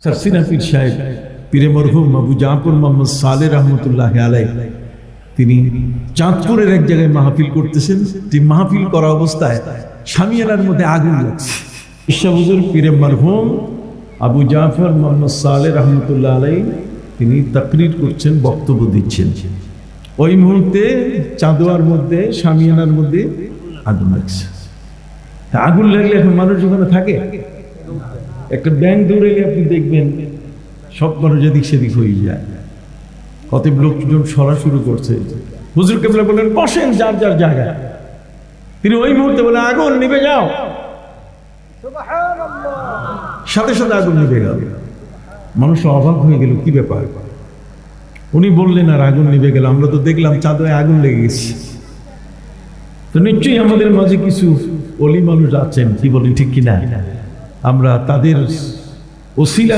সারসিনা পীর সাহেব পীরে মরহুম আবু জাফর মোহাম্মদ সালেহ রহমতুল্লাহ আলাইহি তিনি চাঁদপুরের এক জায়গায় মাহফিল করতেছেন। যে মাহফিল করা অবস্থায় শামিয়ানার মধ্যে আগুন লাগছে। ঈশা হুজুর পীরে মরহুম আবু জাফর মোহাম্মদ সালেহ রহমতুল্লাহ আলাইহি তিনি তাকরীর করছেন, বক্তব্য দিচ্ছেন। ওই মুহূর্তে চাঁদোয়ার মধ্যে শামিয়ানার মধ্যে আগুন লাগছে। আগুন লাগলে এখন মানুষ ওখানে থাকে, একটা ব্যাংক দৌড়ে আপনি দেখবেন সব মানুষ এদিক সেদিক হয়ে যায়। অতএব লোকজন সরা শুরু করছে। হুজুর কেবলা বললেন বসেন যার যার জায়গায়। তিনি ওই মুহূর্তে বলে আগুন নিভে যাও, সাথে সাথে আগুন নিভে গেল। মানুষ অবাক হয়ে গেল, কি ব্যাপার? উনি বললেন আর আগুন নিভে গেল। আমরা তো দেখলাম চাঁদোয় আগুন লেগে গেছে। তো নিশ্চয়ই আমাদের মাঝে কিছু অলি মানুষ আছেন, কি বলি ঠিক কিনা? আমরা তাদের ওসিলা